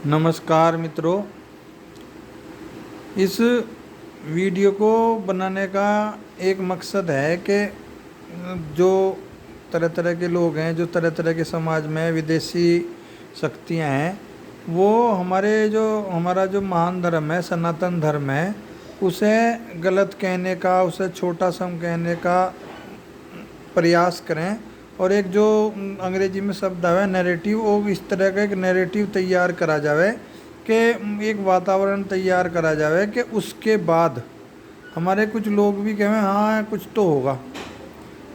नमस्कार मित्रों। इस वीडियो को बनाने का एक मकसद है कि जो तरह तरह के लोग हैं, जो तरह तरह के समाज में विदेशी शक्तियां हैं, वो हमारा जो महान धर्म है, सनातन धर्म है, उसे गलत कहने का, उसे छोटा सम कहने का प्रयास करें। और एक जो अंग्रेजी में शब्द है नैरेटिव, वो इस तरह का एक नैरेटिव तैयार करा जावे कि एक वातावरण तैयार करा जावे कि उसके बाद हमारे कुछ लोग भी कहें हाँ कुछ तो होगा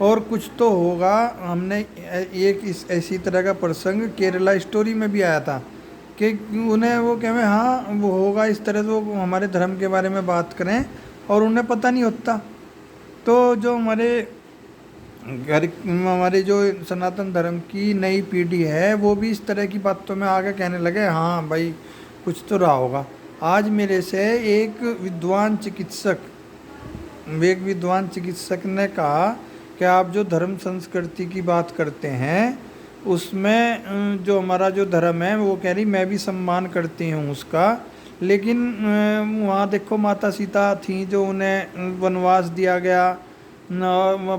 और कुछ तो होगा। हमने एक इस ऐसी तरह का प्रसंग केरला स्टोरी में भी आया था कि उन्हें वो कहें हाँ वो होगा, इस तरह से वो हमारे धर्म के बारे में बात करें और उन्हें पता नहीं होता। तो जो हमारे जो सनातन धर्म की नई पीढ़ी है वो भी इस तरह की बातों में आगे कहने लगे हाँ भाई कुछ तो रहा होगा। आज मेरे से एक विद्वान चिकित्सक ने कहा कि आप जो धर्म संस्कृति की बात करते हैं उसमें जो हमारा जो धर्म है वो कह रही मैं भी सम्मान करती हूँ उसका, लेकिन वहाँ देखो माता सीता थी जो उन्हें वनवास दिया गया न,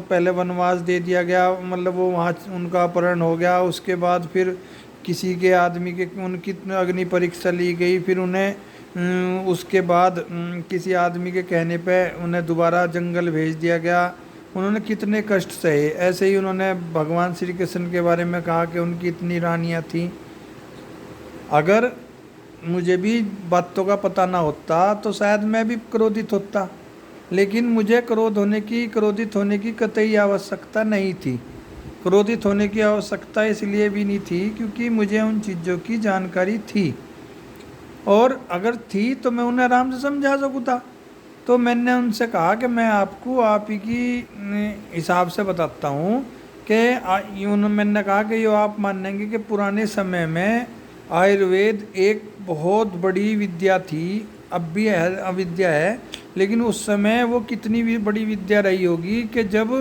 पहले वनवास दे दिया गया, मतलब वो वहाँ उनका अपहरण हो गया। उसके बाद फिर किसी के आदमी के उनकी अग्नि परीक्षा ली गई, फिर उन्हें उसके बाद किसी आदमी के कहने पे उन्हें दोबारा जंगल भेज दिया गया। उन्होंने कितने कष्ट सहे। ऐसे ही उन्होंने भगवान श्री कृष्ण के बारे में कहा कि उनकी इतनी रानियाँ थीं। अगर मुझे भी बातों का पता ना होता तो शायद मैं भी क्रोधित होता, लेकिन मुझे क्रोधित होने की कतई आवश्यकता नहीं थी। क्रोधित होने की आवश्यकता इसलिए भी नहीं थी क्योंकि मुझे उन चीज़ों की जानकारी थी, और अगर थी तो मैं उन्हें आराम से समझा सकूँ था। तो मैंने उनसे कहा कि मैं आपको आप ही की हिसाब से बताता हूँ कि मैंने कहा कि ये आप मानेंगे कि पुराने समय में आयुर्वेद एक बहुत बड़ी विद्या थी, अब भी है, अविद्या है, लेकिन उस समय वो कितनी भी बड़ी विद्या रही होगी कि जब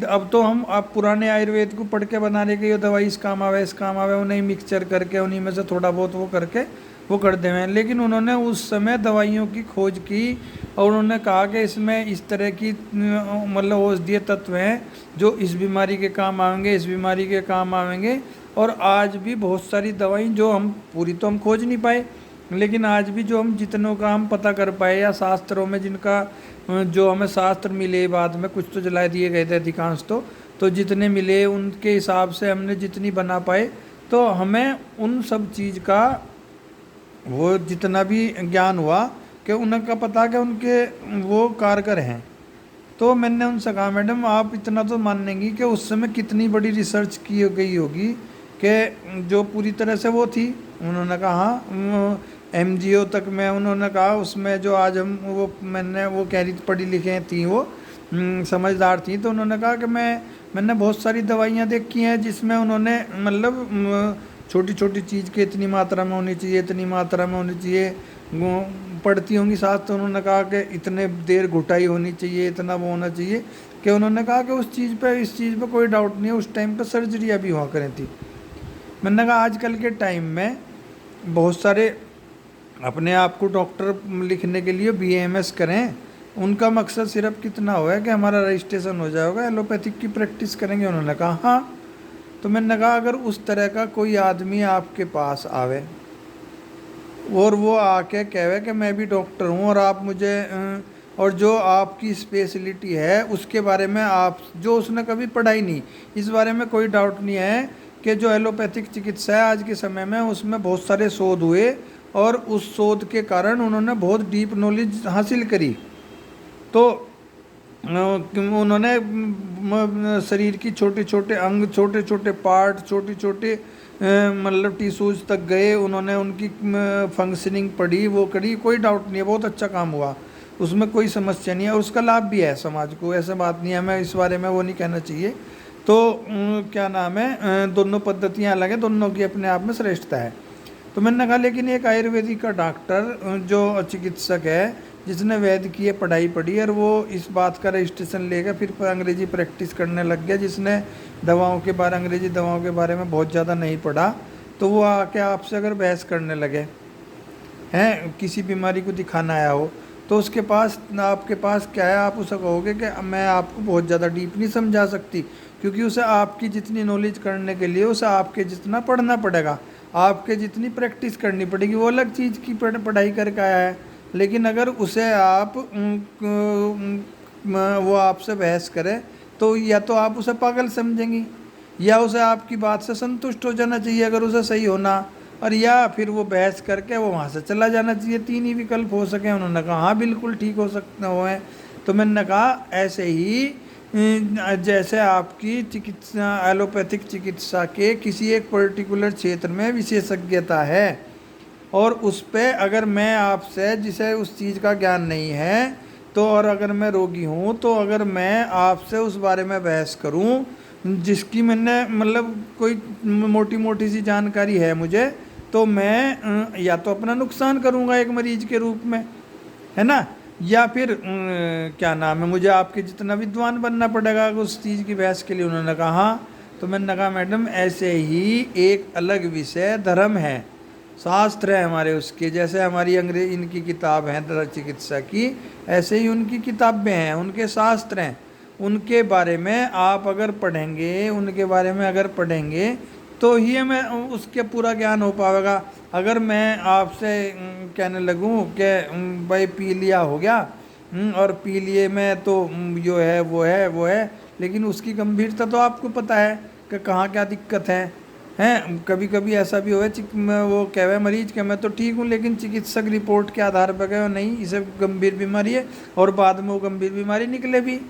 अब तो हम अब पुराने आयुर्वेद को पढ़ के बना रहे कि ये दवाई इस काम आवे, इस काम आवे, उन्हें मिक्सचर करके उन्हीं में से थोड़ा बहुत वो करके वो कर दे हैं। लेकिन उन्होंने उस समय दवाइयों की खोज की और उन्होंने कहा कि इसमें इस तरह की मतलब औषधीय तत्व हैं जो इस बीमारी के काम आएंगे, इस बीमारी के काम आएंगे। और आज भी बहुत सारी दवाई जो हम पूरी तो हम खोज नहीं पाए, लेकिन आज भी जो हम जितनों का हम पता कर पाए या शास्त्रों में जिनका जो हमें शास्त्र मिले, बाद में कुछ तो जला दिए गए थे अधिकांश, तो जितने मिले उनके हिसाब से हमने जितनी बना पाए, तो हमें उन सब चीज़ का वो जितना भी ज्ञान हुआ कि उनका पता कि उनके वो कारगर हैं। तो मैंने उनसे कहा मैडम आप इतना तो मानेंगी कि उस समय कितनी बड़ी रिसर्च की गई होगी कि जो पूरी तरह से वो थी। उन्होंने कहा हाँ MGO तक में, उन्होंने कहा उसमें जो आज हम वो मैंने वो कह रही पढ़ी लिखे थी वो समझदार थी। तो उन्होंने कहा कि मैंने बहुत सारी दवाइयाँ देखी हैं जिसमें उन्होंने मतलब छोटी छोटी चीज़ की इतनी मात्रा में होनी चाहिए, इतनी मात्रा में होनी चाहिए, पढ़ती होंगी साथ। तो उन्होंने कहा कि इतने देर घुटाई होनी चाहिए, इतना वो होना चाहिए कि उन्होंने कहा कि उस चीज़ पे इस चीज़ पे कोई डाउट नहीं है। उस टाइम पे सर्जरियाँ भी हुआ करें थी। मैंने कहा आजकल के टाइम में बहुत सारे अपने आप को डॉक्टर लिखने के लिए BAMS करें, उनका मकसद सिर्फ कितना हुआ कि हमारा रजिस्ट्रेशन हो जाएगा, एलोपैथिक की प्रैक्टिस करेंगे। उन्होंने कहा हाँ। तो मैंने कहा अगर उस तरह का कोई आदमी आपके पास आवे और वो आके कहे कि मैं भी डॉक्टर हूँ और आप मुझे और जो आपकी स्पेशलिटी है उसके बारे में आप जो उसने कभी पढ़ाई नहीं, इस बारे में कोई डाउट नहीं है कि जो एलोपैथिक चिकित्सा है आज के समय में उसमें बहुत सारे शोध हुए और उस शोध के कारण उन्होंने बहुत डीप नॉलेज हासिल करी। तो उन्होंने शरीर की छोटे छोटे अंग, छोटे छोटे पार्ट, छोटे छोटे मतलब टिश्यूज तक गए, उन्होंने उनकी फंक्शनिंग पढ़ी, वो करी, कोई डाउट नहीं है, बहुत अच्छा काम हुआ, उसमें कोई समस्या नहीं है और उसका लाभ भी है समाज को, ऐसा बात नहीं है। हमें इस बारे में वो नहीं कहना चाहिए। तो क्या नाम है, दोनों पद्धतियाँ अलग हैं, दोनों की अपने आप में श्रेष्ठता है। तो मैंने कहा लेकिन एक आयुर्वेदिक का डॉक्टर जो चिकित्सक है जिसने वैद्य की पढ़ाई पढ़ी और वो इस बात का रजिस्ट्रेशन लेकर फिर अंग्रेजी प्रैक्टिस करने लग गया, जिसने अंग्रेजी दवाओं के बारे में बहुत ज़्यादा नहीं पढ़ा, तो वो आके आपसे अगर बहस करने लगे हैं, किसी बीमारी को दिखाना आया हो, तो उसके पास आपके पास क्या है, आप उसे कहोगे कि मैं आपको बहुत ज़्यादा डीप नहीं समझा सकती, क्योंकि उसे आपकी जितनी नॉलेज करने के लिए उसे आपके जितना पढ़ना पड़ेगा, आपके जितनी प्रैक्टिस करनी पड़ेगी। वो अलग चीज़ की पढ़ाई करके आया है। लेकिन अगर उसे आप वो आपसे बहस करे, तो या तो आप उसे पागल समझेंगी, या उसे आपकी बात से संतुष्ट हो जाना चाहिए अगर उसे सही होना, और या फिर वो बहस करके वो वहाँ से चला जाना चाहिए। तीन ही विकल्प हो सके। उन्होंने कहा हाँ बिल्कुल ठीक हो सकते हुए। तो मैंने कहा ऐसे ही जैसे आपकी चिकित्सा, एलोपैथिक चिकित्सा के किसी एक पर्टिकुलर क्षेत्र में विशेषज्ञता है, और उस पे अगर मैं आपसे, जिसे उस चीज़ का ज्ञान नहीं है, तो और अगर मैं रोगी हूँ, तो अगर मैं आपसे उस बारे में बहस करूँ जिसकी मैंने मतलब कोई मोटी मोटी सी जानकारी है मुझे, तो मैं या तो अपना नुकसान करूँगा एक मरीज के रूप में, है ना, या फिर क्या नाम है, मुझे आपके जितना विद्वान बनना पड़ेगा उस चीज़ की बहस के लिए। उन्होंने कहा हाँ। तो मैंने कहा मैडम ऐसे ही एक अलग विषय धर्म है, शास्त्र है हमारे उसके, जैसे हमारी अंग्रेज इनकी किताब है दर्द चिकित्सा की, ऐसे ही उनकी किताबें हैं, उनके शास्त्र हैं। उनके बारे में आप अगर पढ़ेंगे, उनके बारे में अगर पढ़ेंगे, तो ही हमें उसके पूरा ज्ञान हो पाएगा। अगर मैं आपसे कहने लगूं कि भाई पी लिया हो गया, और पी लिए में तो जो है वो है, लेकिन उसकी गंभीरता तो आपको पता है कि कहाँ क्या दिक्कत है। हैं कभी कभी ऐसा भी हुआ वो कहे मरीज के मैं तो ठीक हूँ, लेकिन चिकित्सक रिपोर्ट के आधार पर कहे नहीं इसे गंभीर बीमारी है, और बाद में वो गंभीर बीमारी निकले भी।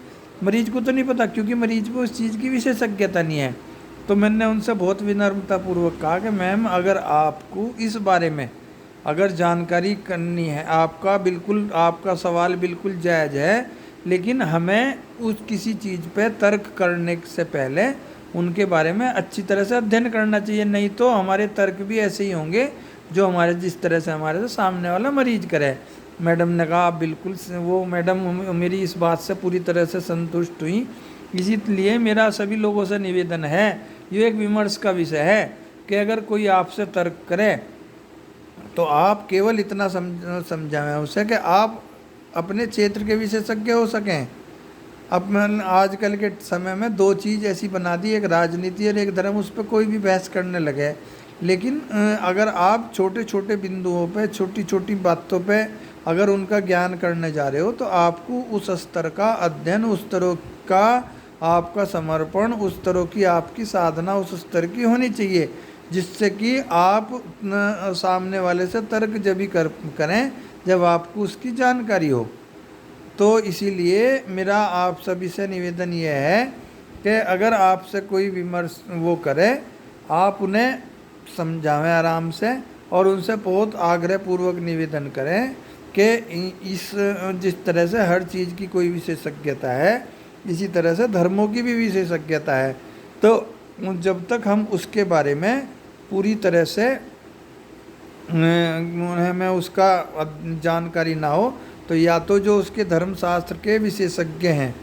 मरीज को तो नहीं पता, क्योंकि मरीज को उस चीज़ की विशेषज्ञता नहीं है। तो मैंने उनसे बहुत विनम्रतापूर्वक कहा कि मैम अगर आपको इस बारे में अगर जानकारी करनी है, आपका बिल्कुल, आपका सवाल बिल्कुल जायज़ है, लेकिन हमें उस किसी चीज़ पे तर्क करने से पहले उनके बारे में अच्छी तरह से अध्ययन करना चाहिए। नहीं तो हमारे तर्क भी ऐसे ही होंगे जो हमारे जिस तरह से हमारे से सामने वाला मरीज करे। मैडम ने कहा आप बिल्कुल, वो मैडम मेरी इस बात से पूरी तरह से संतुष्ट हुई। इसीलिए मेरा सभी लोगों से निवेदन है, ये एक विमर्श का विषय है कि अगर कोई आपसे तर्क करे तो आप केवल इतना समझाएं उसे कि आप अपने क्षेत्र के विशेषज्ञ हो सकें। अब आजकल के समय में दो चीज़ ऐसी बना दी, एक राजनीति और एक धर्म, उस पर कोई भी बहस करने लगे। लेकिन अगर आप छोटे छोटे बिंदुओं पे, छोटी छोटी बातों पे अगर उनका ज्ञान करने जा रहे हो, तो आपको उस स्तर का अध्ययन, उस तरह का आपका समर्पण, उस तरह की आपकी साधना उस स्तर की होनी चाहिए, जिससे कि आप सामने वाले से तर्क जब भी करें जब आपको उसकी जानकारी हो। तो इसीलिए मेरा आप सभी से निवेदन ये है कि अगर आपसे कोई विमर्श वो करे, आप उन्हें समझावें आराम से, और उनसे बहुत आग्रहपूर्वक निवेदन करें कि इस जिस तरह से हर चीज़ की कोई विशेषज्ञता है, इसी तरह से धर्मों की भी विशेषज्ञता है। तो जब तक हम उसके बारे में पूरी तरह से हमें उसका जानकारी ना हो, तो या तो जो उसके धर्मशास्त्र के विशेषज्ञ हैं,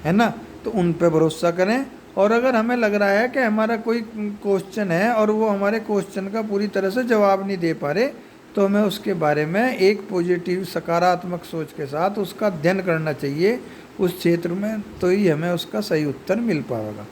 है ना, तो उन पे भरोसा करें। और अगर हमें लग रहा है कि हमारा कोई क्वेश्चन है और वो हमारे क्वेश्चन का पूरी तरह से जवाब नहीं दे पा रहे, तो हमें उसके बारे में एक पॉजिटिव सकारात्मक सोच के साथ उसका अध्ययन करना चाहिए उस क्षेत्र में, तो ही हमें उसका सही उत्तर मिल पाएगा।